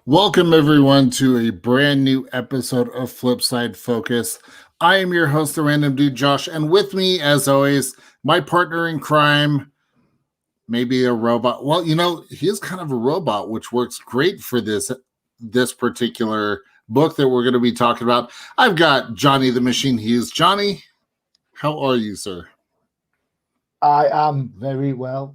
Welcome, everyone, to a brand new episode of Flipside Focus. I am your host, the Random Dude, Josh, and with me, as always, my partner in crime, maybe a robot. Well, he is kind of a robot, which works great for this particular book that we're going to be talking about. I've got Johnny the Machine Hughes. Johnny, how are you, sir? I am very well.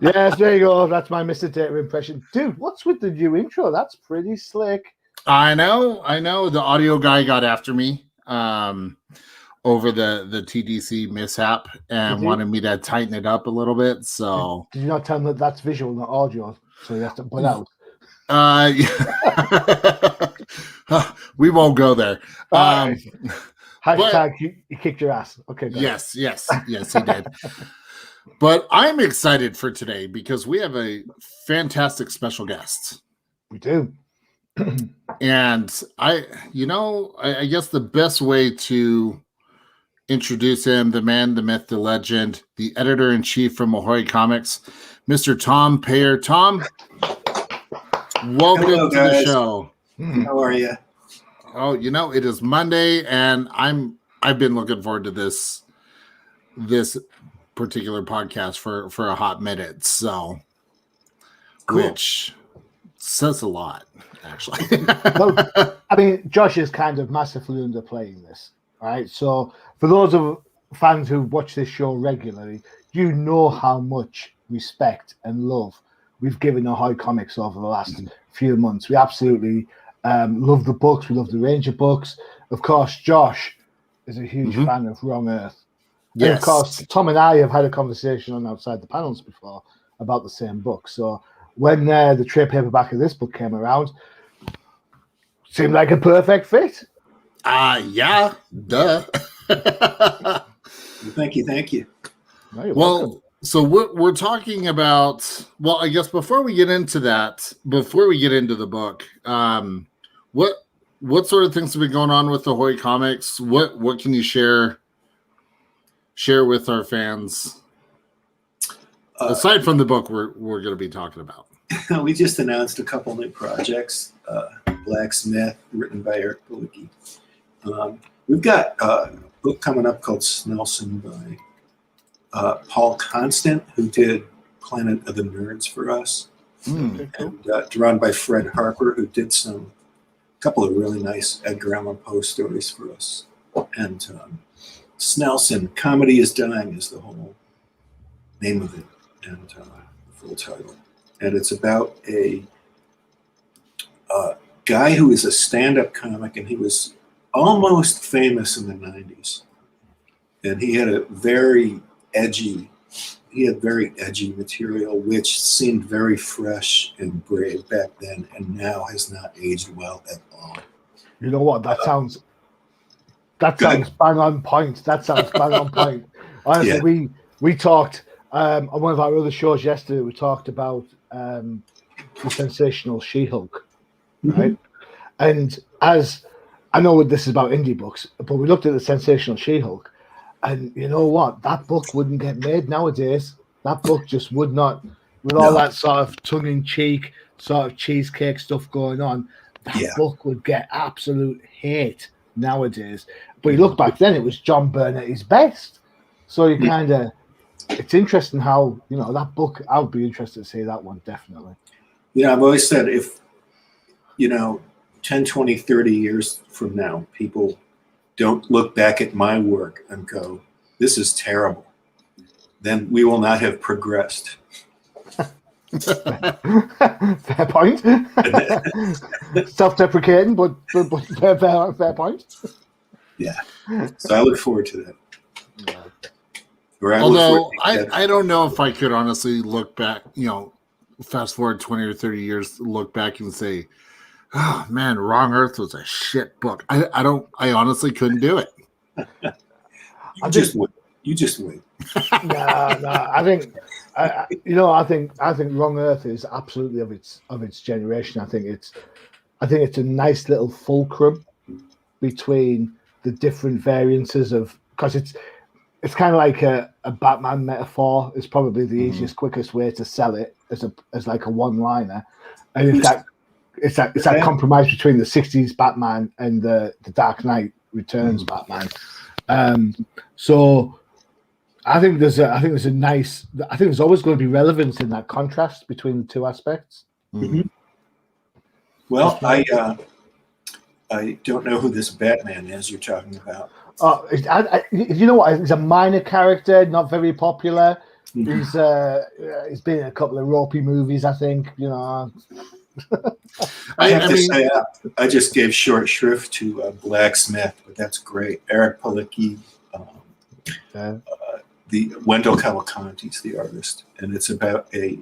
Yes, there you go. That's my Mr. Data impression. Dude, what's with the new intro? That's pretty slick. I know. The audio guy got after me over the TDC mishap and wanted me to tighten it up a little bit. So did you not tell him that that's visual, not audio? So you have to put out. We won't go there. Hashtag he kicked your ass. Okay. Yes, he did. But I'm excited for today because we have a fantastic special guest. We do. And I guess the best way to introduce him, the man, the myth, the legend, the editor-in-chief from Ahoy Comics, Mr. Tom Peyer. Tom, welcome to the show. How are you? Oh, it is Monday, and I've been looking forward to this particular podcast for a hot minute. So, cool. Which says a lot, actually. Well, I mean, Josh is kind of massively underplaying this, right? So, for those of fans who watch this show regularly, you know how much respect and love we've given Ahoy Comics over the last few months. We absolutely love the books. We love the range of books. Of course, Josh is a huge fan of Wrong Earth. Yes. And of course, Tom and I have had a conversation on Outside the Panels before about the same book. So when the trade paperback of this book came around, seemed like a perfect fit. Yeah, duh. Thank you. No, welcome. So we're talking about. Well, I guess before we get into the book, what sort of things have been going on with Ahoy Comics? What can you share with our fans aside from the book we're going to be talking about? We just announced a couple new projects. Blacksmith, written by Eric Balicki. We've got a book coming up called Snelson by Paul Constant, who did Planet of the Nerds for us, and drawn by Fred Harper, who did a couple of really nice Edgar Allan Poe stories for us. And Snelson, Comedy is Dying is the whole name of it, and the full title. And it's about a guy who is a stand-up comic, and he was almost famous in the 90s. And he had very edgy material, which seemed very fresh and brave back then, and now has not aged well at all. You know what? That sounds bang on point. Honestly, we talked on one of our other shows yesterday. We talked about the sensational She-Hulk, right? And as I know this is about indie books, but we looked at the sensational She-Hulk, and you know what? That book wouldn't get made nowadays. That book just would not, with all that sort of tongue-in-cheek, sort of cheesecake stuff going on. That book would get absolute hate nowadays. But you look back then, it was John Byrne at his best. So you kind of, it's interesting how, that book, I would be interested to see that one, definitely. Yeah, I've always said if, 10, 20, 30 years from now, people don't look back at my work and go, this is terrible, then we will not have progressed. Fair point. Self-deprecating, but fair point. Yeah. So I look forward to that. Although I don't know if I could honestly look back, fast forward 20 or 30 years, look back and say, oh man, Wrong Earth was a shit book. I honestly couldn't do it. You just wait. I think I think Wrong Earth is absolutely of its generation. I think it's a nice little fulcrum between the different variances of, because it's kind of like a Batman metaphor. It's probably the easiest, quickest way to sell it as like a one-liner, and it's that compromise between the '60s Batman and the Dark Knight Returns Batman. So I think there's always going to be relevance in that contrast between the two aspects. Mm-hmm. Well, I don't know who this Batman is you're talking about. You know what? He's a minor character, not very popular. He's been in a couple of ropey movies, I think. You know. I have to say, I just gave short shrift to Blacksmith, but that's great. Eric Palicki, the Wendell Cavalcante's the artist, and it's about a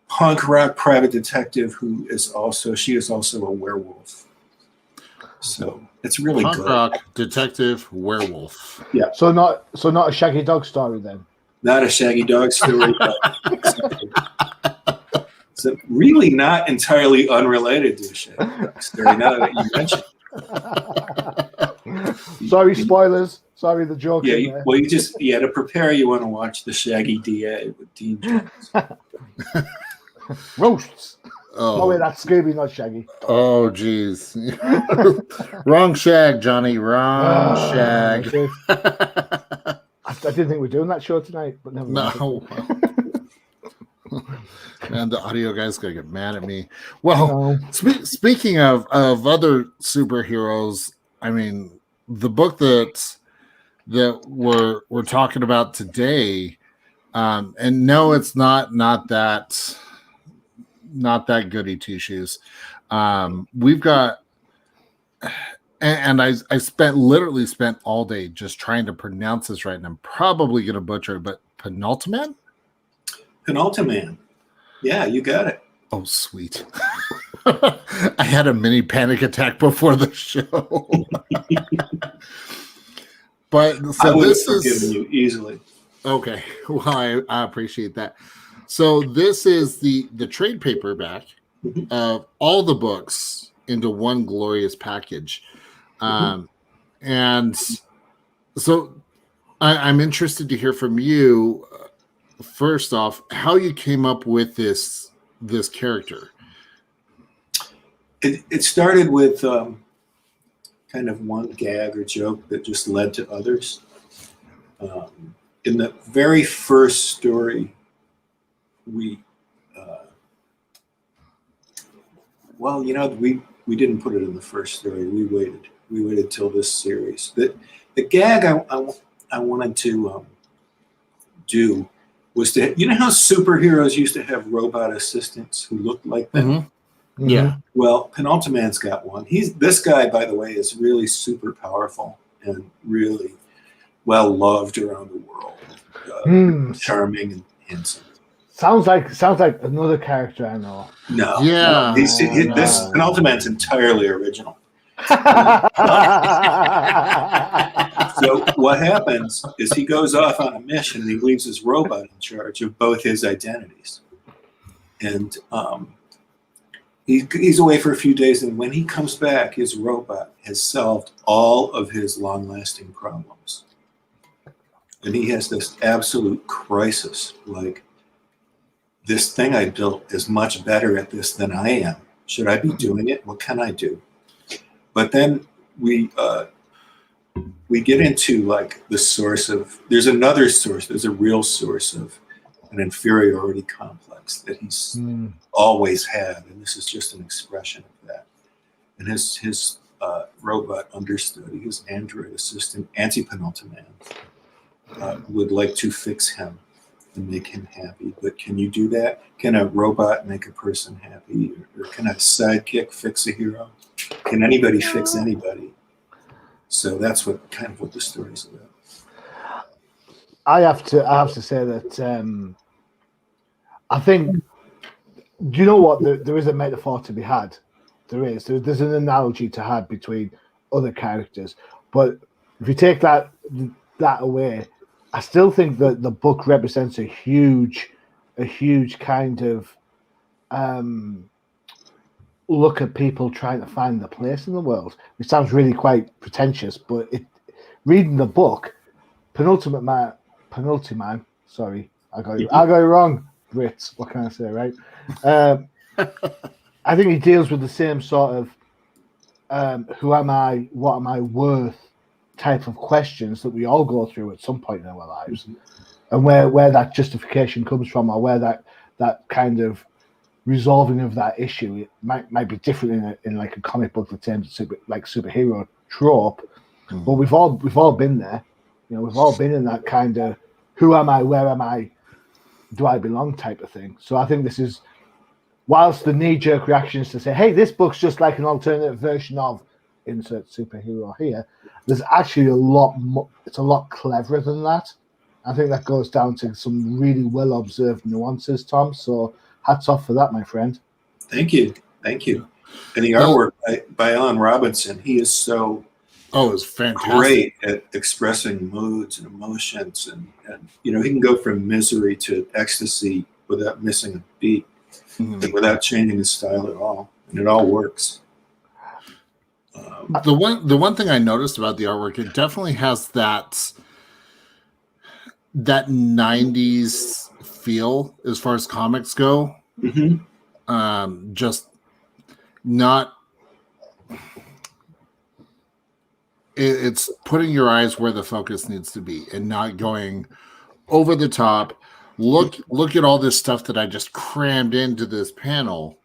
punk rock private detective who is also a werewolf. So it's really punk good. Rock detective werewolf. Yeah. So not a Shaggy Dog story then. Not a Shaggy Dog story. It's really not entirely unrelated to a Shaggy Dog story. Now that you mention. Sorry, spoilers. Sorry, the joke. Yeah. Well, to prepare, you want to watch the Shaggy DA with Dean Jones. Roasts. Oh, wait, that's Scooby, not Shaggy. Oh, geez. Wrong shag, Johnny. Wrong shag. I didn't think we were doing that show tonight, but never mind. No. Man, the audio guy's going to get mad at me. Well, speaking of other superheroes, I mean, the book that we're talking about today, and no, it's not that goody two shoes. We've got, and I literally spent all day just trying to pronounce this right, and I'm probably going to butcher it, but Penultiman? Penultiman. Yeah, you got it. Oh, sweet. I had a mini panic attack before the show. But so I would this have is forgiven you easily. Okay. Well, I appreciate that. So this is the trade paperback of all the books into one glorious package. And so I'm interested to hear from you, first off, how you came up with this character. It started with kind of one gag or joke that just led to others. In the very first story, we didn't put it in the first story. We waited till this series. The gag I wanted to do was to, you know how superheroes used to have robot assistants who looked like them? Yeah. Well, Penultiman's got one. This guy, by the way, is really super powerful and really well loved around the world. Charming and handsome. Sounds like another character I know. No. Yeah. This Penultiman's entirely original. So what happens is he goes off on a mission and he leaves his robot in charge of both his identities. And he's away for a few days, and when he comes back, his robot has solved all of his long-lasting problems. And he has this absolute crisis, like, this thing I built is much better at this than I am. Should I be doing it? What can I do? But then we get into like the source of, there's another source, there's a real source of an inferiority complex that he's always had, and this is just an expression of that. And his robot understudy, his android assistant, Penultiman, would like to fix him and make him happy. But can you do that? Can a robot make a person happy? Or can a sidekick fix a hero? Can anybody fix anybody? So that's what the story's about. I have to say that I think, do you know what? There is a metaphor to be had. There's an analogy to have between other characters. But if you take that away, I still think that the book represents a huge kind of look at people trying to find their place in the world. It sounds really quite pretentious, but reading the book, Penultiman. Sorry, I got it wrong. Brits. What can I say, right? I think he deals with the same sort of who am I, what am I worth type of questions that we all go through at some point in our lives, and where that justification comes from, or where that kind of resolving of that issue, it might be different in like a comic book in terms of superhero trope, but we've all been there. You know, we've all been in that kind of who am I, where am I, do I belong type of thing. So I think this is, whilst the knee-jerk reaction is to say, hey, this book's just like an alternative version of insert superhero here, there's actually a lot more, it's a lot cleverer than that. I think that goes down to some really well-observed nuances, Tom, so hats off for that, my friend. Thank you. And the artwork by Alan Robinson, he is so it's fantastic. Great at expressing moods and emotions, and he can go from misery to ecstasy without missing a beat, and without changing his style at all, and it all works. The one thing I noticed about the artwork, it definitely has that 90s feel as far as comics go. Just not. It's putting your eyes where the focus needs to be and not going over the top. Look at all this stuff that I just crammed into this panel.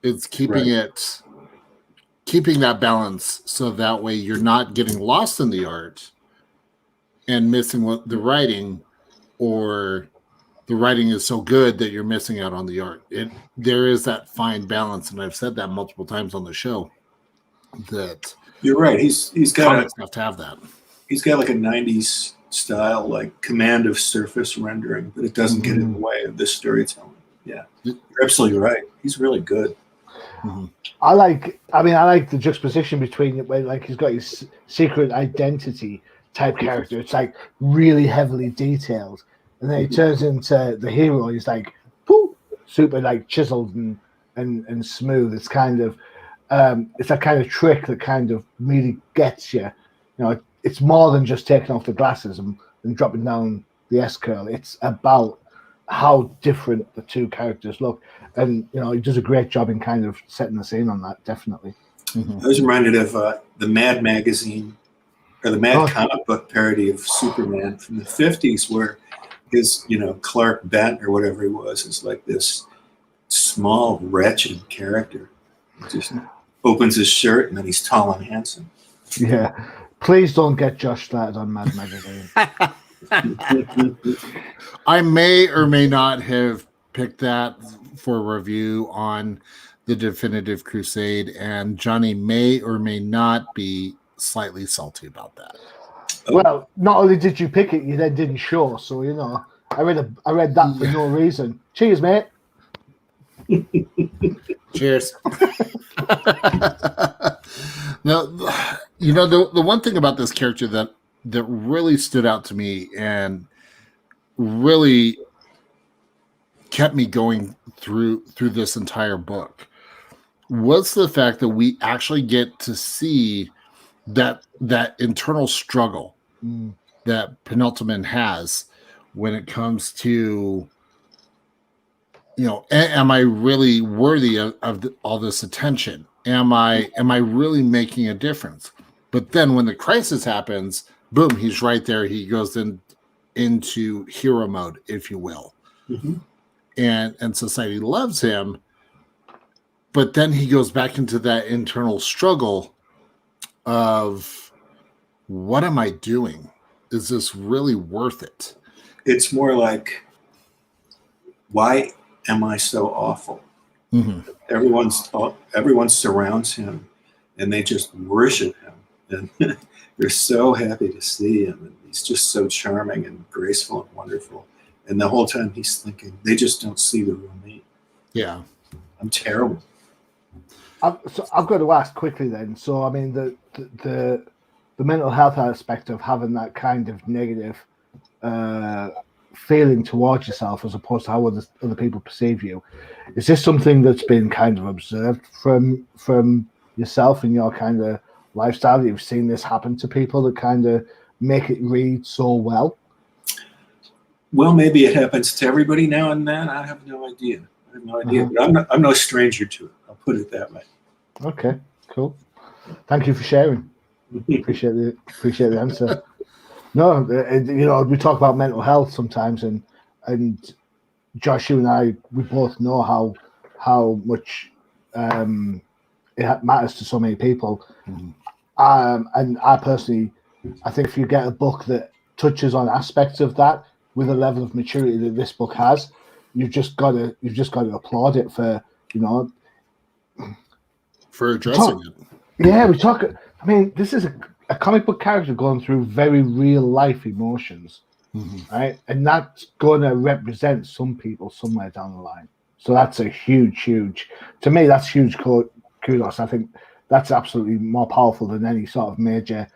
It's keeping that balance, so that way you're not getting lost in the art and missing the writing, or the writing is so good that you're missing out on the art. There is that fine balance, and I've said that multiple times on the show, that you're right. He's got comics have to have that. He's got like a 90s style, like command of surface rendering, but it doesn't get in the way of this storytelling. Yeah, you're absolutely right. He's really good. I like the juxtaposition between it, where like he's got his secret identity type character. It's like really heavily detailed, and then he turns into the hero. He's like, poof, super like chiseled and smooth. It's kind of it's that kind of trick that kind of really gets you. You know, it's more than just taking off the glasses and dropping down the S-curl. It's about how different the two characters look, and he does a great job in kind of setting the scene on that. Definitely. I was reminded of the Mad magazine, or the Mad comic book parody of Superman from the 50s, where his Clark Bent or whatever he was is like this small wretched character. He just opens his shirt and then he's tall and handsome. Yeah, please don't get Josh started on Mad magazine. I may or may not have picked that for review on the Definitive Crusade, and Johnny may or may not be slightly salty about that. Well, not only did you pick it, you then didn't show. So I read that for no reason. Cheers, mate. Cheers. Now, the one thing about this character that really stood out to me and really kept me going through this entire book was the fact that we actually get to see that internal struggle that Penultiman has when it comes to, am I really worthy of all this attention? Am I really making a difference? But then when the crisis happens, boom, he's right there. He goes into hero mode, if you will. And society loves him. But then he goes back into that internal struggle of, what am I doing? Is this really worth it? It's more like, why am I so awful? Everyone surrounds him and they just worship him. And they're so happy to see him. And he's just so charming and graceful and wonderful. And the whole time he's thinking, they just don't see the real me. Yeah. I'm terrible. So I've got to ask quickly then. So, I mean, the mental health aspect of having that kind of negative feeling towards yourself as opposed to how other people perceive you, is this something that's been kind of observed from yourself and your kind of lifestyle? You've seen this happen to people that kind of make it read so well? Well, maybe it happens to everybody now and then. I have no idea. But I'm no stranger to it. I'll put it that way. Okay, cool. Thank you for sharing. Appreciate the answer. No, we talk about mental health sometimes, and Josh, you and I, we both know how much it matters to so many people. And I personally, I think if you get a book that touches on aspects of that with a level of maturity that this book has, you've just got to applaud it for addressing it. Yeah, I mean, this is a comic book character going through very real life emotions, right? And that's going to represent some people somewhere down the line. So that's a huge, to me, that's huge kudos. I think that's absolutely more powerful than any sort of major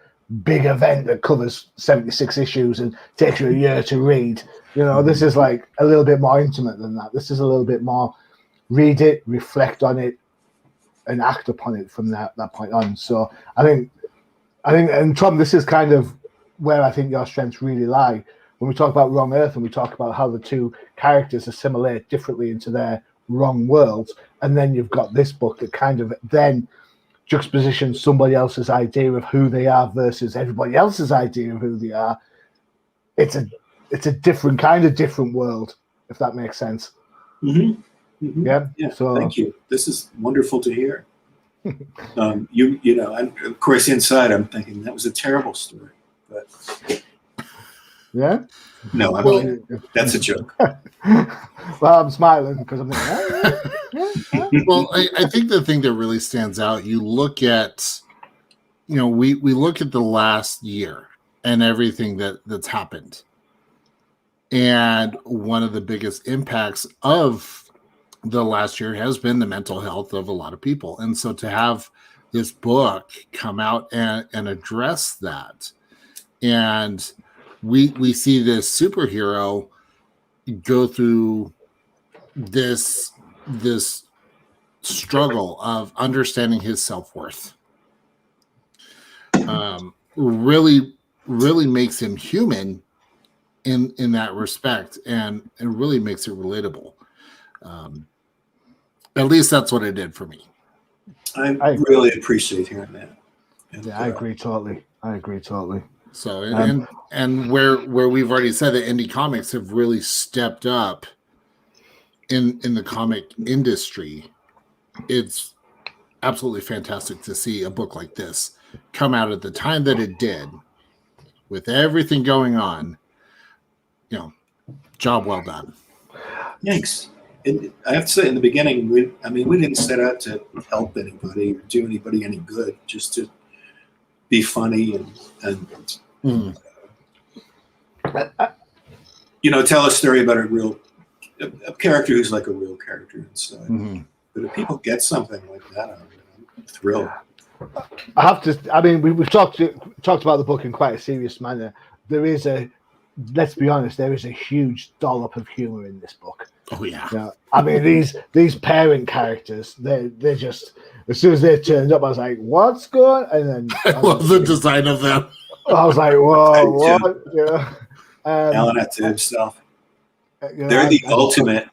big event that covers 76 issues and takes you a year to read. This is like a little bit more intimate than that. This is a little bit more read it, reflect on it, and act upon it from that point on. So I think, and Tom, this is kind of where I think your strengths really lie. When we talk about Wrong Earth and we talk about how the two characters assimilate differently into their wrong worlds, and then you've got this book that kind of then juxtapositions somebody else's idea of who they are versus everybody else's idea of who they are. It's a different world, if that makes sense. Yeah. So thank you. This is wonderful to hear. I'm, of course, inside I'm thinking that was a terrible story, but yeah. No, that's a joke. Well, I'm smiling because I'm thinking, Well, I think the thing that really stands out, you look at, we look at the last year and everything that's happened. And one of the biggest impacts of the last year has been the mental health of a lot of people. And so to have this book come out and address that, and we see this superhero go through this struggle of understanding his self-worth, really makes him human in that respect, and it really makes it relatable. At least that's what it did for me. I really appreciate hearing that. And, I agree totally. So and where we've already said that indie comics have really stepped up in the comic industry, it's absolutely fantastic to see a book like this come out at the time that it did, with everything going on. Job well done. Thanks. And I have to say, in the beginning, we didn't set out to help anybody or do anybody any good, just to be funny and tell a story about a character who's like a real character inside. But if people get something like that out of it, I'm thrilled. I have to. We've talked about the book in quite a serious manner. Let's be honest, there is a huge dollop of humor in this book. Oh yeah. These parent characters, they're just, as soon as they turned up, I was like, what's going on? And then I love the design of them. I was like, whoa, what? Alan at himself. They're the ultimate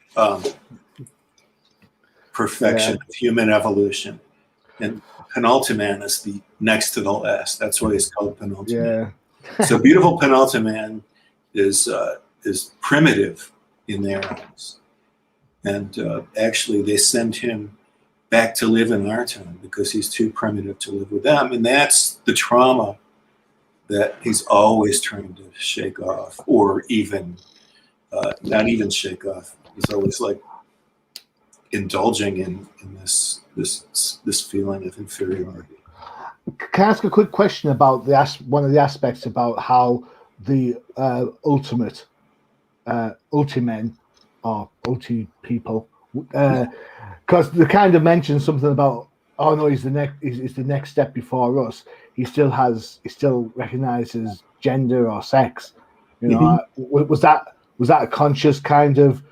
perfection of human evolution. And Penultiman is the next to the last. That's why he's called Penultiman. Yeah. So beautiful Penultiman is primitive in their eyes. And actually, they send him back to live in our time because he's too primitive to live with them. And that's the trauma that he's always trying to shake off, or even not even shake off. He's always like indulging in this feeling of inferiority. Can I ask a quick question about one of the aspects about how the Ultimen or Ulti people, because they kind of mentioned something about, oh no, he's the next step before us. He still recognizes gender or sex. Was that a conscious kind of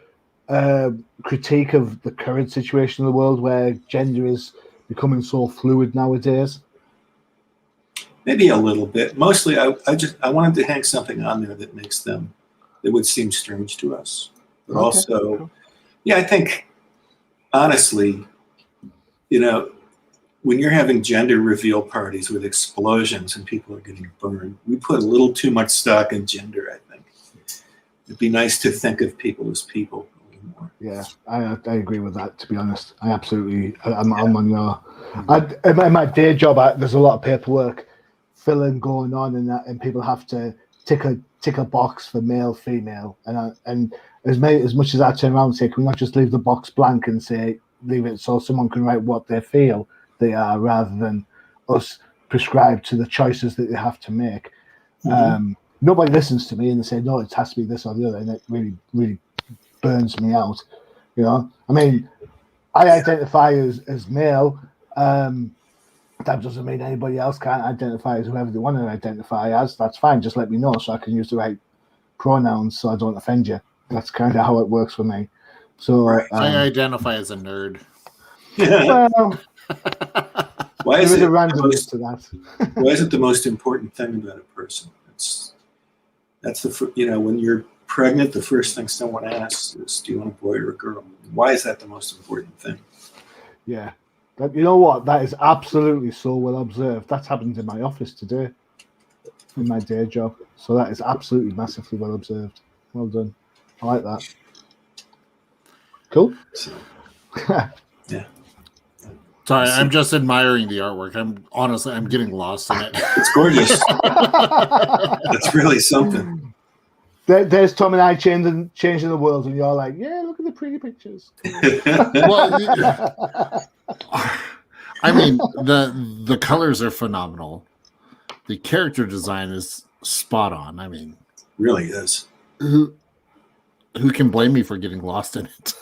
critique of the current situation in the world where gender is becoming so fluid nowadays? Maybe a little bit. Mostly, I wanted to hang something on there that makes them, that would seem strange to us. But Okay, also, cool. yeah, I think, honestly, you know, when you're having gender reveal parties with explosions and people are getting burned, we put a little too much stock in gender, I think. It'd be nice to think of people as people a little more. Yeah, I agree with that, to be honest. I'm on your... in my day job, there's a lot of paperwork filling going on in that, and people have to tick a box for male, female, and as much as I turn around and say, can we not just leave the box blank and say, leave it so someone can write what they feel they are, rather than us prescribe to the choices that they have to make. Nobody listens to me and they say, no, it has to be this or the other, and it really, really burns me out. You know, I mean, I identify as male. That doesn't mean anybody else can't identify as whoever they want to identify as. That's fine. Just let me know so I can use the right pronouns so I don't offend you. That's kind of how it works for me. So Right. I identify as a nerd. well, Why there is is it a randomness to that. why is it the most important thing about a person? That's when you're pregnant, the first thing someone asks is, do you want a boy or a girl? Why is that the most important thing? Yeah. But you know what? That is absolutely so well observed. That's happened in my office today, in my day job. So that is absolutely massively well observed. Well done. I like that. Cool. So, yeah. Sorry, I'm just admiring the artwork. I'm getting lost in it. It's gorgeous. That's really something. There's Tom and I changing the world, and you're like, yeah, look at the pretty pictures. Well, I mean, the colors are phenomenal. The character design is spot on. I mean, Really is. Who can blame me for getting lost in it?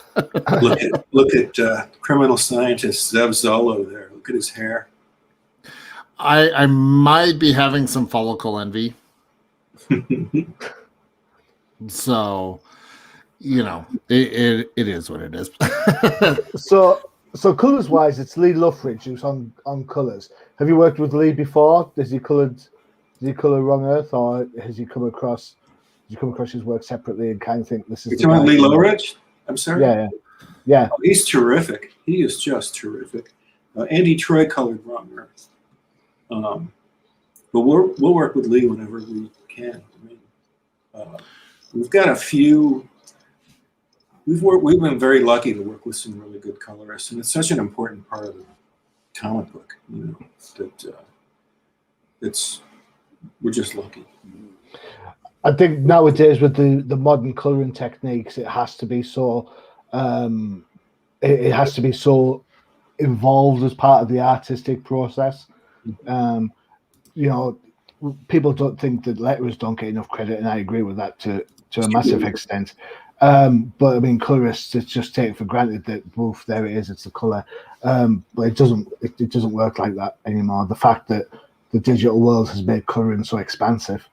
Look at criminal scientist Zev Zolo there. Look at his hair. I might be having some follicle envy. So, it is what it is. So colors wise, it's Lee Luffridge who's on colors. Have you worked with Lee before? Does he color Wrong Earth, or has he come across his work separately and kind of think this is? You're talking about Lee Luffridge? I'm sorry. Yeah. Oh, he's terrific. He is just terrific. Andy Troy colored Wrong Earth. But we'll work with Lee whenever we can. I mean, we've got a few. We've been very lucky to work with some really good colorists, and it's such an important part of the comic book. That we're just lucky. I think nowadays with the modern coloring techniques, it has to be so. It has to be so involved as part of the artistic process. People don't think that letterers don't get enough credit, and I agree with that to a massive extent. But I mean, colorists just take it for granted that woof, there it is, it's the color. But it doesn't work like that anymore. The fact that the digital world has made coloring so expansive.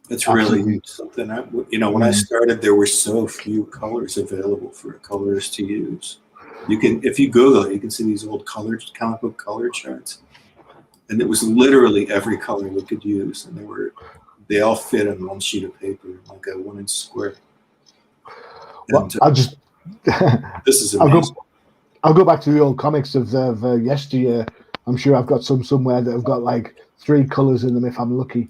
It's really something. When I started, there were so few colors available for a colorist to use. If you Google it, you can see these old comic book color charts, and it was literally every color we could use, and they all fit on one sheet of paper, like a 1-inch square. Well, this is amazing. I'll go back to the old comics of yesteryear. I'm sure I've got some somewhere that have got like 3 colors in them if I'm lucky.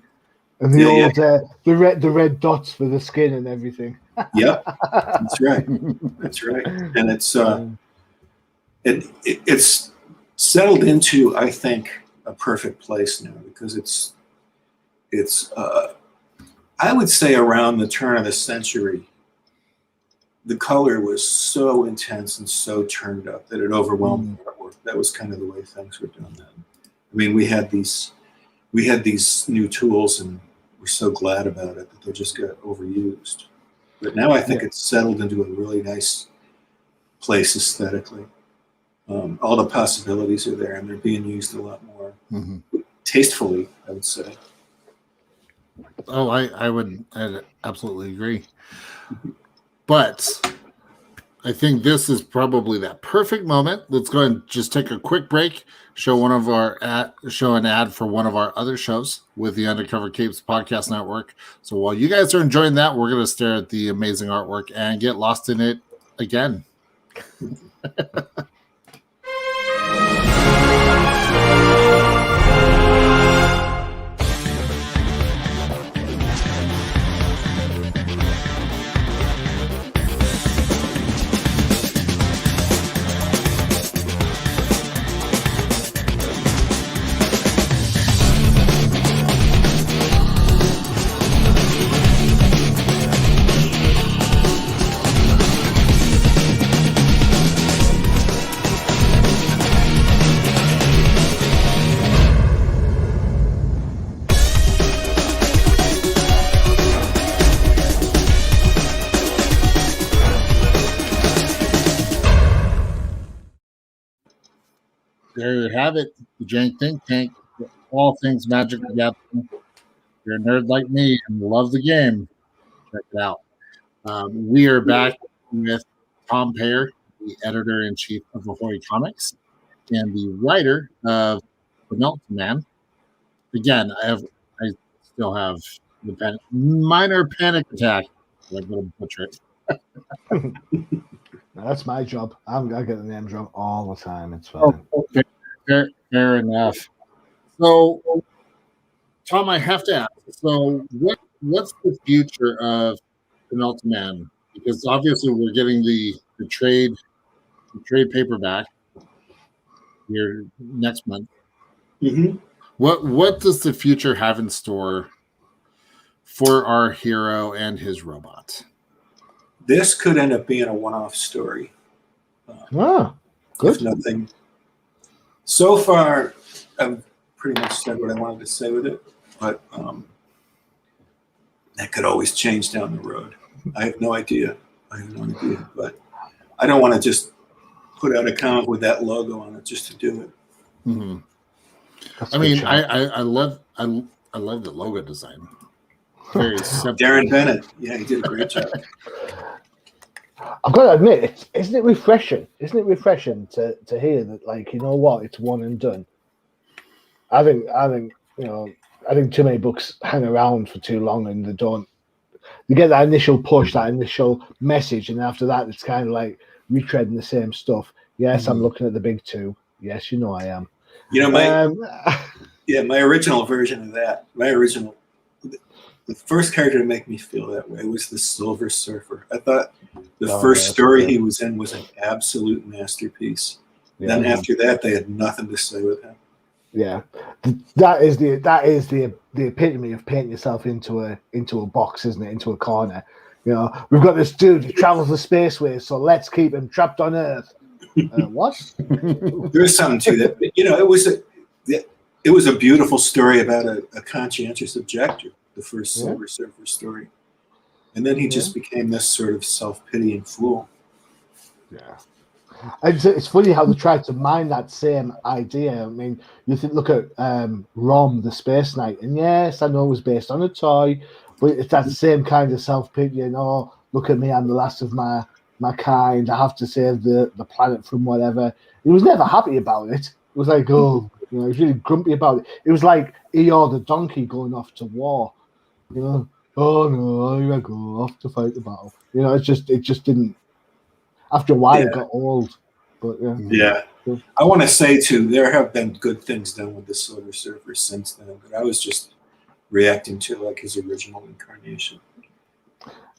And the red dots for the skin and everything. Yep, that's right. That's right. And it's settled into, I think, a perfect place now, because it's I would say around the turn of the century, the color was so intense and so turned up that it overwhelmed the artwork. That was kind of the way things were done then. I mean, we had these new tools, and we're so glad about it that they just got overused. But now I think it's settled into a really nice place aesthetically. All the possibilities are there, and they're being used a lot more tastefully, I would say. Oh, I'd absolutely agree. But I think this is probably that perfect moment. Let's go ahead and just take a quick break. Show an ad for one of our other shows with the Undercover Capes Podcast Network. So while you guys are enjoying that, we're going to stare at the amazing artwork and get lost in it again. There you have it, the Jank Think Tank. All things Magic the Gathering. If you're a nerd like me and love the game, check it out. We are back with Tom Peyer, the editor-in-chief of Ahoy Comics and the writer of Penultiman. Again, I still have the minor panic attack. I'm going to butcher it. That's my job. I get the names wrong all the time. It's fine. Okay. Fair enough. So, Tom, I have to ask. So, what's the future of Penultiman? Because obviously, we're getting the trade paperback here next month. Mm-hmm. What does the future have in store for our hero and his robot? This could end up being a one-off story. Good. If nothing. So far, I've pretty much said what I wanted to say with it, but that could always change down the road. I have no idea. But I don't want to just put out a comic with that logo on it just to do it. Mm-hmm. I mean, I love the logo design. Very simple. Darren Bennett, yeah, he did a great job. I've got to admit, isn't it refreshing? Isn't it refreshing to hear that, like, you know what, it's one and done? I think too many books hang around for too long and they don't. You get that initial push, that initial message, and after that, it's kind of like retreading the same stuff. Yes, I'm looking at the big two. Yes, you know I am. You know, my original version of that, the first character to make me feel that way was the Silver Surfer. I thought the first story he was in was an absolute masterpiece. Yeah. Then after that, they had nothing to say with him. Yeah, that is the epitome of painting yourself into a box, isn't it? Into a corner. You know, we've got this dude who travels the spaceways, so let's keep him trapped on Earth. What? There's something to that. You know, it was a beautiful story about a conscientious objector. The first Silver Surfer story. And then he just became this sort of self-pitying fool. Yeah. It's funny how they tried to mine that same idea. I mean, look at Rom, the Space Knight, and yes, I know it was based on a toy, but it's that same kind of self-pitying, oh, look at me, I'm the last of my kind, I have to save the planet from whatever. He was never happy about it. It was like, oh, he was really grumpy about it. It was like Eeyore the donkey going off to war. You know, oh no, I go off to fight the battle. You know, it just didn't. After a while, it got old. But yeah. I want to say too, there have been good things done with the Silver Surfer since then, but I was just reacting to like his original incarnation.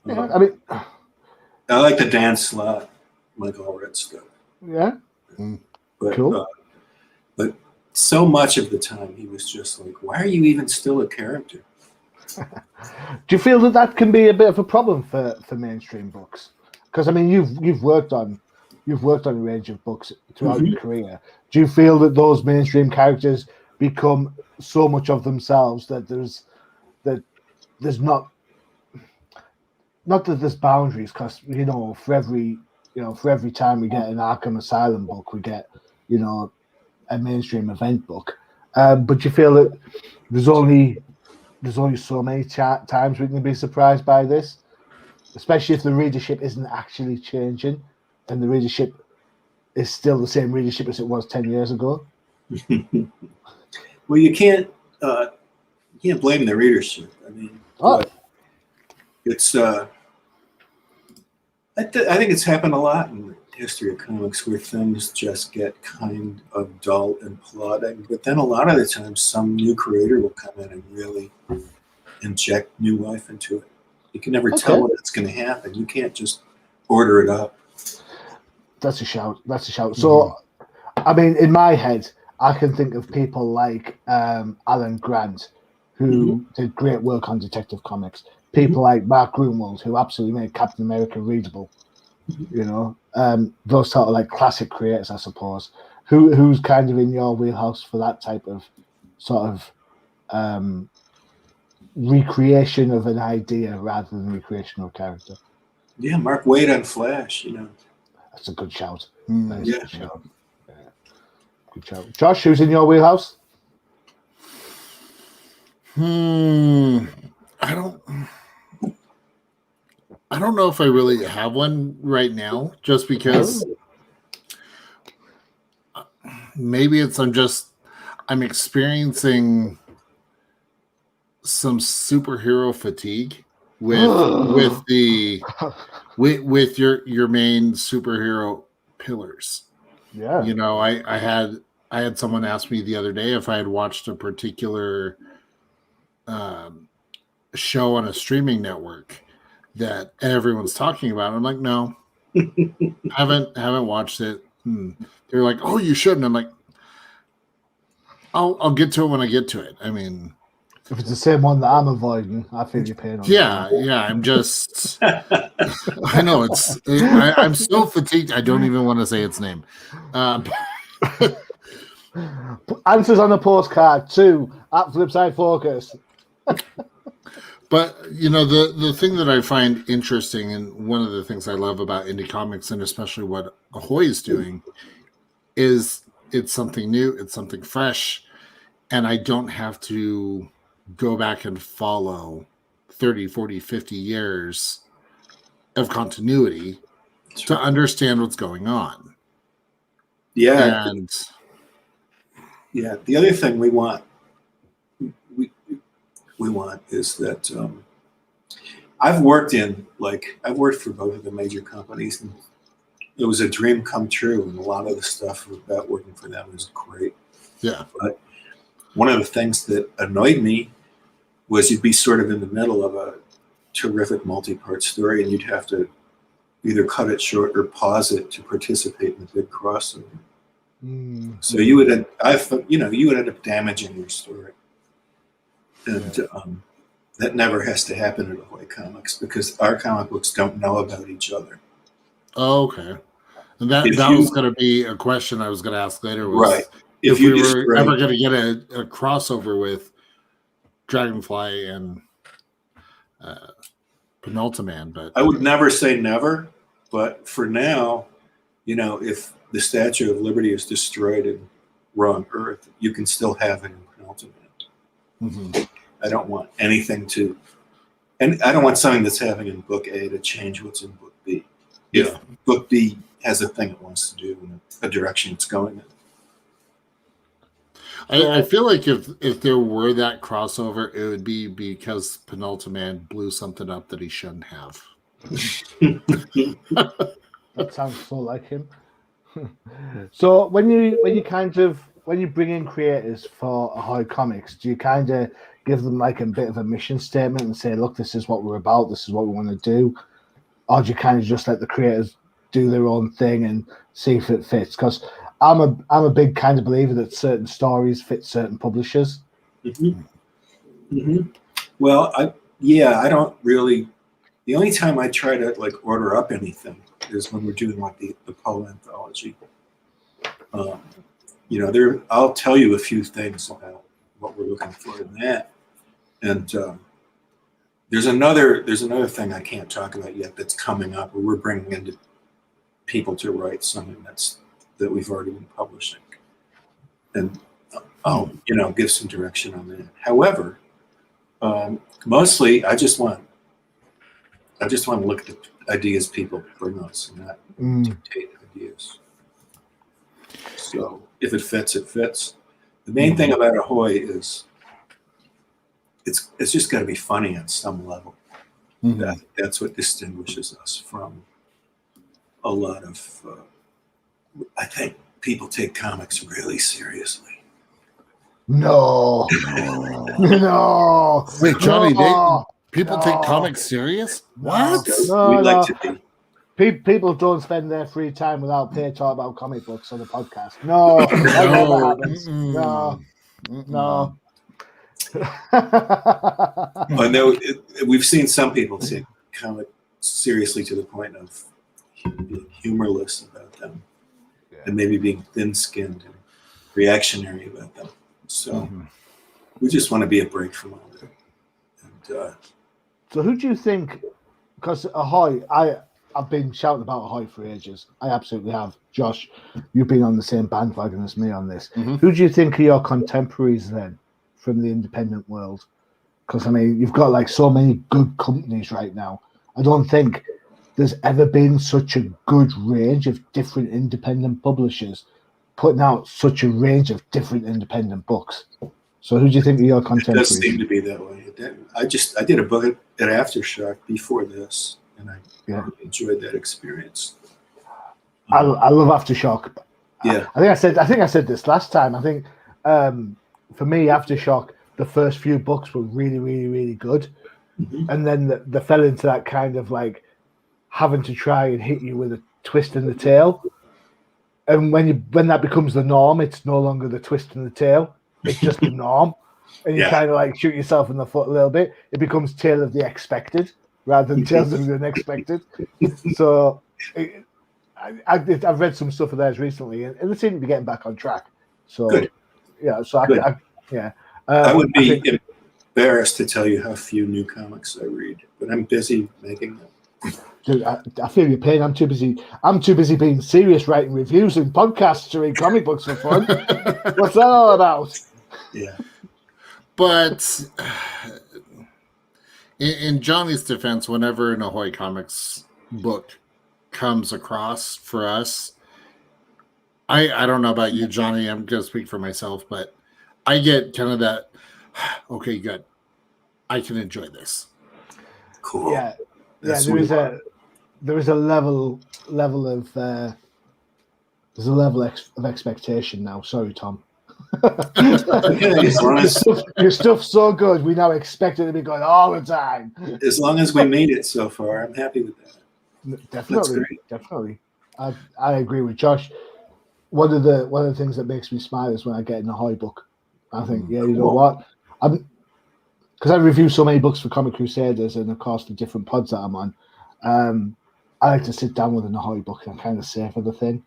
Yeah, I mean, I like the Dan Slott, Michael Allred stuff. Yeah, but, cool. But so much of the time, he was just like, "Why are you even still a character?" Do you feel that can be a bit of a problem for mainstream books? Because I mean, you've worked on a range of books throughout your career. Do you feel that those mainstream characters become so much of themselves that there's not that there's boundaries? Because for every time we get an Arkham Asylum book, we get a mainstream event book. But you feel that there's only so many times we can be surprised by this, especially if the readership isn't actually changing. and the readership is still the same readership as it was 10 years ago? Well, you can't blame the readership. I mean, it's I think it's happened a lot in the history of comics where things just get kind of dull and plodding. But then a lot of the time, some new creator will come in and really inject new life into it. You can never tell when it's going to happen. You can't just order it up. That's a shout. So, I mean, in my head, I can think of people like Alan Grant, who did great work on Detective Comics. People like Mark Grunwald, who absolutely made Captain America readable. You know, those sort of like classic creators, I suppose. Who's kind of in your wheelhouse for that type of sort of recreation of an idea rather than recreation of a character? Yeah, Mark Waid on Flash, you know. That's a good shout. Good shout. Josh, who's in your wheelhouse? I don't know if I really have one right now, just because maybe I'm experiencing some superhero fatigue with your main superhero pillars. Yeah. You know, I had someone ask me the other day if I had watched a particular show on a streaming network that everyone's talking about. I'm like, no, haven't watched it. They're like, oh, you should. And I'm like, I'll get to it when I get to it. I mean, if it's the same one that I'm avoiding, I feel your pain. Yeah. I'm just, I know I'm so fatigued. I don't even want to say its name. Answers on the postcard too at Flipside Focus. But, you know, the thing that I find interesting, and one of the things I love about indie comics, and especially what Ahoy is doing, is it's something new, it's something fresh, and I don't have to go back and follow 30, 40, 50 years of continuity to understand what's going on. Yeah. And the other thing we want is that I've worked for both of the major companies, and it was a dream come true, and a lot of the stuff about working for them was great. Yeah. But one of the things that annoyed me was you'd be sort of in the middle of a terrific multi-part story, and you'd have to either cut it short or pause it to participate in the big crossover. So you would end up damaging your story. And that never has to happen at Ahoy Comics because our comic books don't know about each other. Oh, okay. And that was going to be a question I was going to ask later. Was right. If we were ever going to get a crossover with Dragonfly and Penultiman, but I would never say never. But for now, you know, if the Statue of Liberty is destroyed in Raw Earth, you can still have it in Penultiman. I don't want anything and I don't want something that's happening in Book A to change what's in Book B. If Book B has a thing it wants to do and a direction it's going in. I feel like if there were that crossover, it would be because Penultiman blew something up that he shouldn't have. That sounds so like him. So when you bring in creators for Ahoy Comics, do you kind of give them like a bit of a mission statement and say, look, this is what we're about, this is what we want to do? Or do you kind of just let the creators do their own thing and see if it fits? Because I'm a big kind of believer that certain stories fit certain publishers. Well, I don't really. The only time I try to like order up anything is when we're doing like the Poe anthology. You know, I'll tell you a few things about what we're looking for in that, and there's another thing I can't talk about yet that's coming up where we're bringing in people to write something that we've already been publishing, and I'll give some direction on that. However, mostly I just want to look at the ideas people bring us, and not dictate ideas. So if it fits, it fits. The main thing about Ahoy is it's just got to be funny on some level. That's what distinguishes us from a lot of. I think people take comics really seriously. No. Wait, Johnny, no. people take comics serious? What? We like to be. People don't spend their free time without pay talk about comic books on the podcast. No, that never happens. No. I know we've seen some people take comics seriously to the point of being humorless about them, and maybe being thin-skinned and reactionary about them. So we just want to be a break from all that. And, so who do you think? Because Ahoy, I've been shouting about Ahoy for ages. I absolutely have. Josh, you've been on the same bandwagon as me on this. Who do you think are your contemporaries then from the independent world? Because I mean, you've got like so many good companies right now. I don't think there's ever been such a good range of different independent publishers putting out such a range of different independent books. So who do you think are your contemporaries? it does seem to be that way. I did a book at Aftershock before this, and I enjoyed that experience. I love Aftershock. Yeah, I think I said this last time. I think for me, Aftershock, the first few books were really, really, really good, and then they fell into that kind of like having to try and hit you with a twist in the tail. And when that becomes the norm, it's no longer the twist in the tail; it's just the norm, and you kind of like shoot yourself in the foot a little bit. It becomes Tale of the Expected rather than Tales of the Unexpected. So I've read some stuff of theirs recently, and they seem to be getting back on track. So good. Yeah, so I would be embarrassed to tell you how few new comics I read, but I'm busy making them. Dude, I feel your pain. I'm too busy being serious, writing reviews and podcasts to read comic books for fun. What's that all about? Yeah. But in Johnny's defense, whenever an Ahoy Comics book comes across for us, I don't know about you, Johnny. I'm going to speak for myself, but I get kind of that, okay, good. I can enjoy this. Cool. Yeah. There is a level of of expectation now. Sorry, Tom. Your stuff's so good. We now expect it to be good all the time. As long as we made it so far, I'm happy with that. Definitely. I agree with Josh. One of the things that makes me smile is when I get an Ahoy book. I think, you know what? Because I review so many books for Comic Crusaders and of course the different pods that I'm on. I like to sit down with an Ahoy book and kind of savor the thing,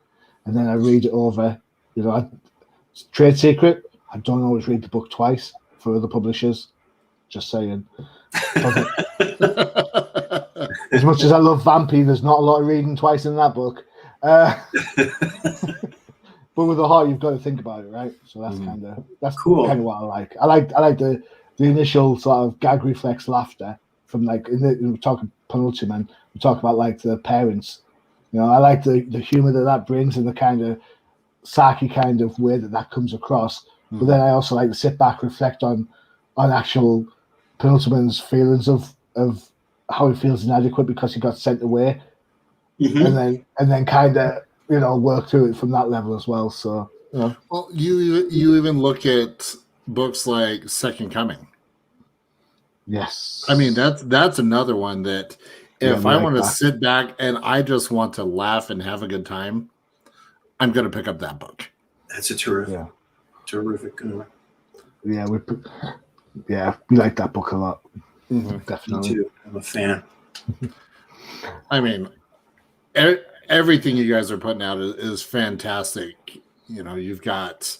and then I read it over. You know, trade secret. I don't always read the book twice for other publishers. Just saying. As much as I love Vampy, there's not a lot of reading twice in that book. But with Ahoy, you've got to think about it, right? So that's that's cool. Kind of what I like. I like the initial sort of gag reflex laughter from like we're talking Penultiman. We talk about like the parents. You know, I like the humor that brings and the kind of sarky kind of way that comes across. But then I also like to sit back, reflect on actual Penultiman's feelings of how he feels inadequate because he got sent away, and then kind of work through it from that level as well. So well, you even look at books like Second Coming. Yes, I mean that's another one that if I want to sit back and I just want to laugh and have a good time, I'm going to pick up that book. That's a terrific. Yeah, we like that book a lot. Definitely. Me too. I'm a fan. I mean, everything you guys are putting out is fantastic. You know, you've got,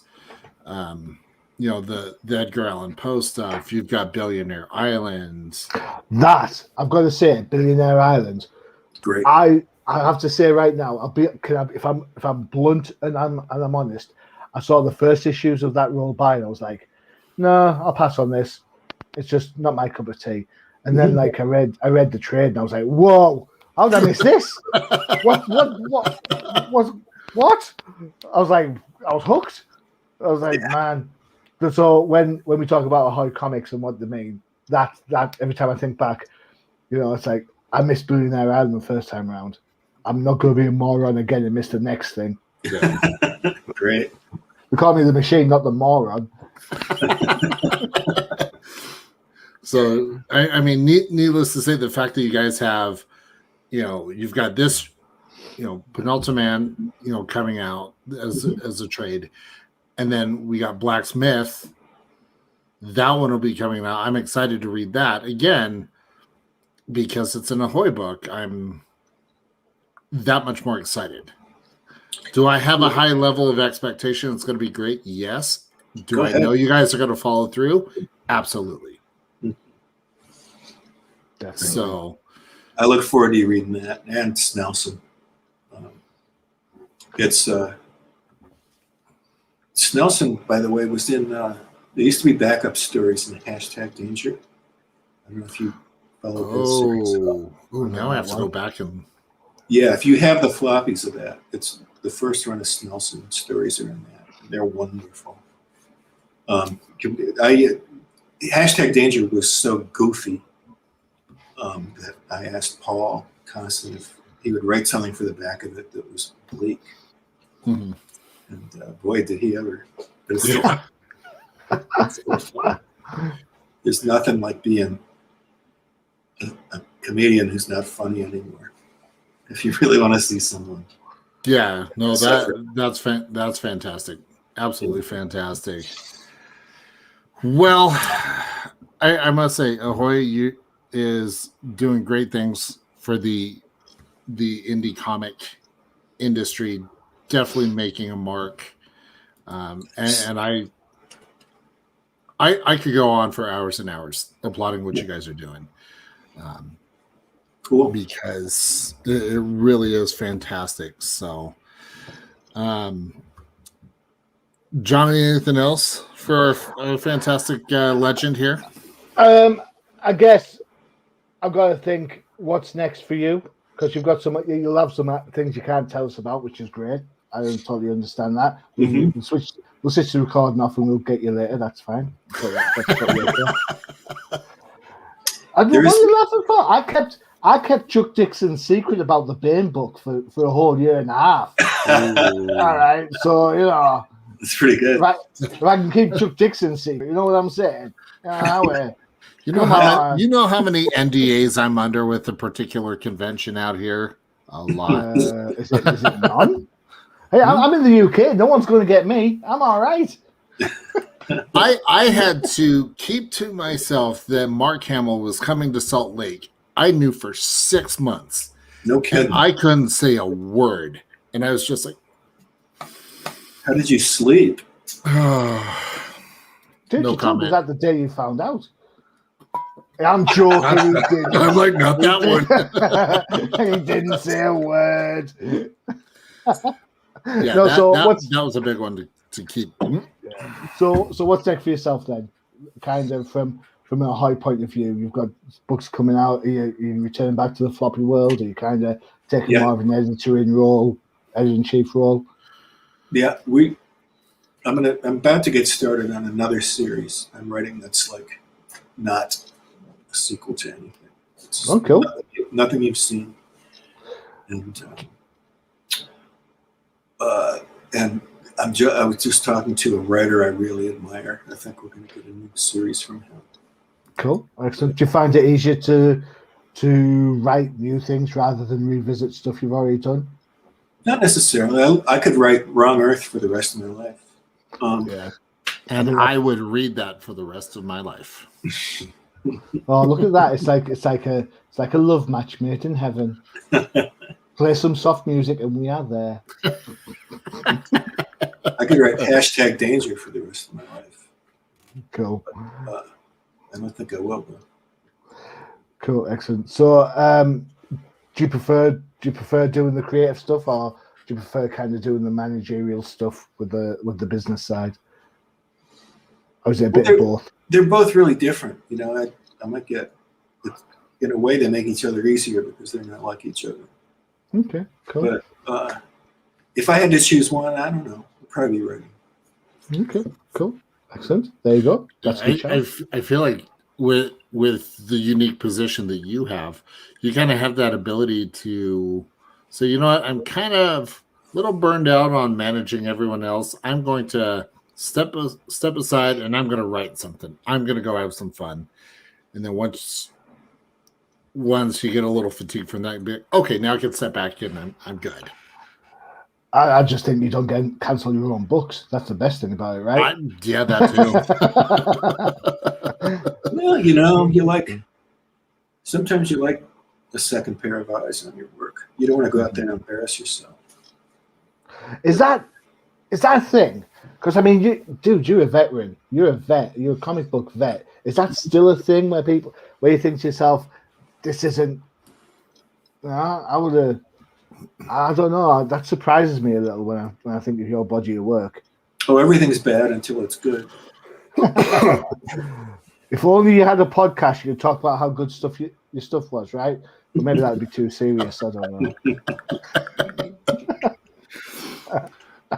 the Edgar Allan Poe stuff. You've got Billionaire Island. That I've got to say, Billionaire Island. Great. I have to say right now, if I'm blunt and I'm honest, I saw the first issues of that roll by and I was like, no, I'll pass on this. It's just not my cup of tea. And then like I read the trade and I was like, whoa, How did I miss this? What? I was hooked. I was like, man. So when we talk about Ahoy Comics and what they mean, that every time I think back, it's like I missed Billionaire Island the first time around. I'm not going to be a moron again and miss the next thing. Yeah. Great. They call me the machine, not the moron. So, I mean, needless to say, the fact that you guys have, you've got this, Penultiman, coming out as a trade, and then we got Blacksmith. That one will be coming out. I'm excited to read that again because it's an Ahoy book. I'm that much more excited. Do I have a high level of expectation? It's going to be great. Yes. Do I know you guys are going to follow through? Absolutely. Definitely. So I look forward to you reading that and Snelson. It's Snelson, by the way, was in. There used to be backup stories in #Danger. I don't know if you follow those series at all. Oh, now I have to go back and. Yeah, if you have the floppies of that, it's the first run of Snelson stories are in that. They're wonderful. #Danger was so goofy that I asked Paul constantly if he would write something for the back of it that was bleak. Mm-hmm. And boy, did he ever. Yeah. There's nothing like being a comedian who's not funny anymore. If you really want to see someone. Yeah, no, that's fantastic. Absolutely fantastic. Well, I must say, Ahoy is doing great things for the indie comic industry. Definitely making a mark, and I could go on for hours and hours applauding what you guys are doing. Cool, because it really is fantastic. So, Johnny, anything else for our fantastic legend here? I guess I've got to think what's next for you because you'll have some things you can't tell us about, which is great. I don't totally understand that. Mm-hmm. We'll switch the recording off and we'll get you later. That's fine. That's totally okay. What are you laughing for? I kept Chuck Dixon's secret about the Bane book for a whole year and a half. All right, so it's pretty good. If I can keep Chuck Dixon's secret, you know what I'm saying? You know how many NDAs I'm under with a particular convention out here? A lot. Is it none? Hey, I'm in the UK. No one's going to get me. I'm all right. I had to keep to myself that Mark Hamill was coming to Salt Lake. I knew for 6 months. No kidding. I couldn't say a word. And I was just like, how did you sleep? Didn't no you comment. tell me that the day you found out? I'm joking. I'm like, not that one. He didn't say a word. Yeah, no, that was a big one to keep. So what's next for yourself then? Kind of from a high point of view, you've got books coming out. Are you returning back to the floppy world? Are you kind of taking more of an editor-in-chief role? Yeah, I'm about to get started on another series I'm writing that's like not a sequel to anything. It's cool. Nothing you've seen, and I was just talking to a writer I really admire. I think we're going to get a new series from him. Cool, excellent. Do you find it easier to write new things rather than revisit stuff you've already done? Not necessarily. I could write Wrong Earth for the rest of my life. Yeah, and I would read that for the rest of my life. Oh, look at that! It's like a love match made in heaven. Play some soft music, and we are there. I could write #Danger for the rest of my life. Cool. I don't think I will, though. Cool, excellent. So, do you prefer doing the creative stuff, or do you prefer kind of doing the managerial stuff with the business side? Or is it a bit of both? They're both really different. I might get in a way, they make each other easier because they're not like each other. Okay, cool. But if I had to choose one, I don't know. I'd probably be writing. Okay, cool. Excellent. There you go. That's a good choice. I feel like with the unique position that you have, you kind of have that ability to say, you know what, I'm kind of a little burned out on managing everyone else. I'm going to step aside and I'm going to write something. I'm going to go have some fun. And then once you get a little fatigued from that, be okay, now I can step back and I'm good. I just think you don't cancel your own books. That's the best thing about it, right? Yeah, that too. Well, you like, sometimes you like a second pair of eyes on your work. You don't want to go out there and embarrass yourself. Is that a thing? Because I mean, you're a veteran. You're a vet. You're a comic book vet. Is that still a thing where you think to yourself, this isn't? I don't know. That surprises me a little when I think of your body of work. Oh, everything's bad until it's good. If only you had a podcast, you could talk about how good your stuff was, right? But maybe that would be too serious. I don't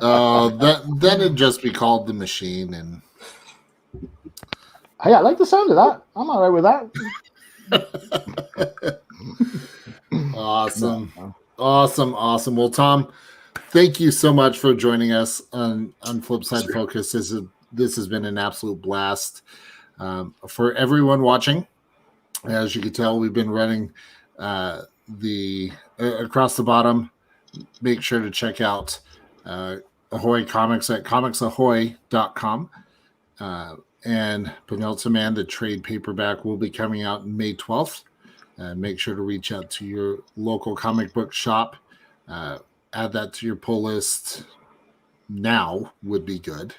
know. Then it'd just be called The Machine. And hey, I like the sound of that. I'm all right with that. Awesome. Awesome. Well, Tom, thank you so much for joining us on Flipside Focus. This has been an absolute blast. For everyone watching, as you can tell, we've been running the across the bottom. Make sure to check out Ahoy Comics at comicsahoy.com. And Penultiman, the trade paperback, will be coming out May 12th. Make sure to reach out to your local comic book shop. Add that to your pull list now would be good,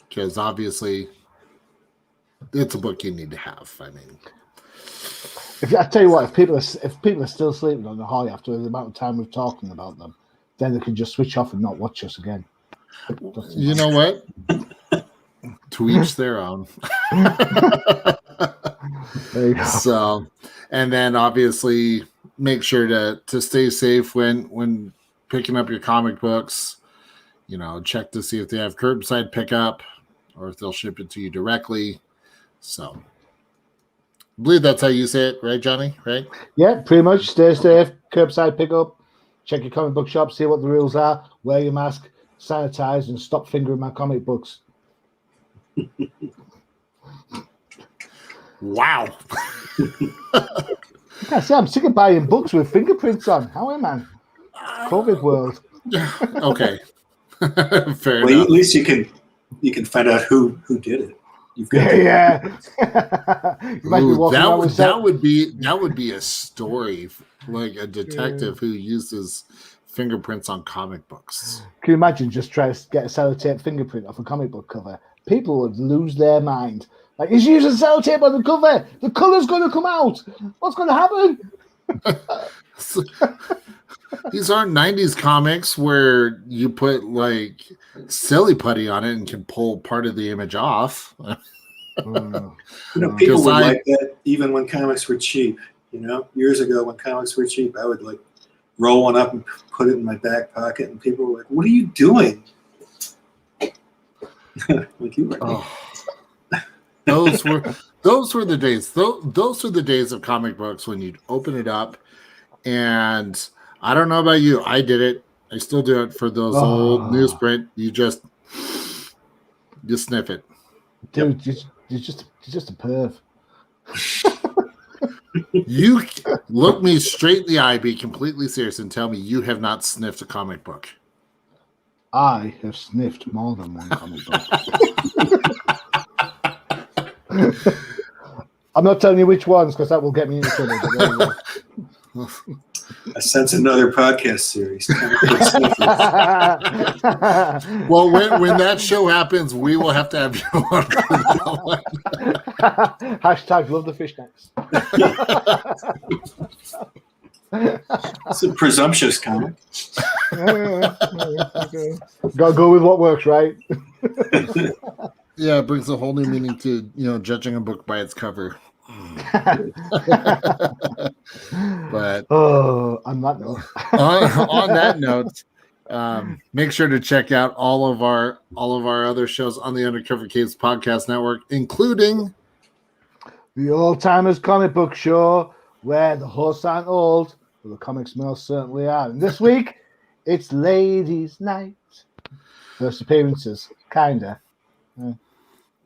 because obviously it's a book you need to have. I mean, I tell you what, if people are still sleeping on the Ahoy after the amount of time we're talking about them, then they can just switch off and not watch us again. You know what? To each their own. There you go. So, and then obviously make sure to stay safe when picking up your comic books. Check to see if they have curbside pickup or if they'll ship it to you directly. So, I believe that's how you say it, right, Johnny? Right? Yeah, pretty much. Stay safe, curbside pickup. Check your comic book shop, see what the rules are. Wear your mask, sanitize, and stop fingering my comic books. Wow. Yeah, see, I'm sick of buying books with fingerprints on. How am I? COVID world. Okay. Fair well, enough. At least you can find out who did it. You've got yeah. That would be a story, like a detective who uses fingerprints on comic books. Can you imagine just trying to get a sellotape fingerprint off a comic book cover? People would lose their mind. Like, he's using sellotape on the cover. The color's going to come out. What's going to happen? These aren't 90s comics where you put like silly putty on it and can pull part of the image off. People would like that even when comics were cheap. Years ago when comics were cheap, I would like roll one up and put it in my back pocket, and people were like, "What are you doing?" Like you were. Oh. Those were the days. Those were the days of comic books when you'd open it up, and I don't know about you, I did it. I still do it for those old newsprint. You sniff it. Dude, you're just a perv. You look me straight in the eye, be completely serious, and tell me you have not sniffed a comic book. I have sniffed more than one comic book. I'm not telling you which ones because that will get me into trouble. I sense another podcast series. Well, when that show happens, we will have to have you on. Hashtag love the fishnets. It's a presumptuous comic. Gotta go with what works, right? Yeah, it brings a whole new meaning to judging a book by its cover. But on that note, on that note, make sure to check out all of our other shows on the Undercover Capes Podcast Network, including the Old Timers Comic Book Show, where the hosts aren't old, but the comics most certainly are. And this week, it's Ladies' Night. First appearances, kinda.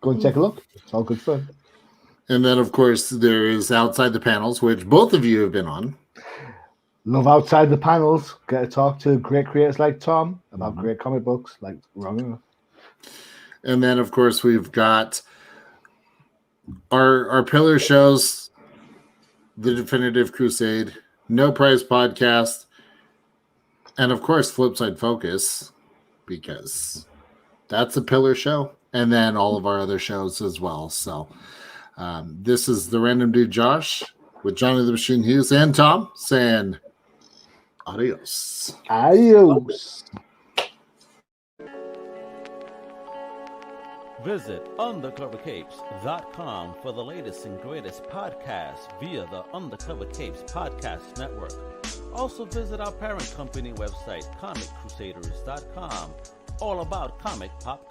Go and take a look. It's all good fun. And then, of course, there is Outside the Panels, which both of you have been on. Love Outside the Panels. Get to talk to great creators like Tom about great comic books like Wrong Enough. And then, of course, we've got our pillar shows, The Definitive Crusade, No Prize Podcast, and, of course, Flipside Focus, because that's a pillar show. And then all of our other shows as well. So this is the Random Dude Josh with Johnny the Machine Hughes and Tom saying adios. Adios. Visit undercovercapes.com for the latest and greatest podcasts via the Undercover Capes Podcast Network. Also visit our parent company website, comiccrusaders.com, all about comic pop culture.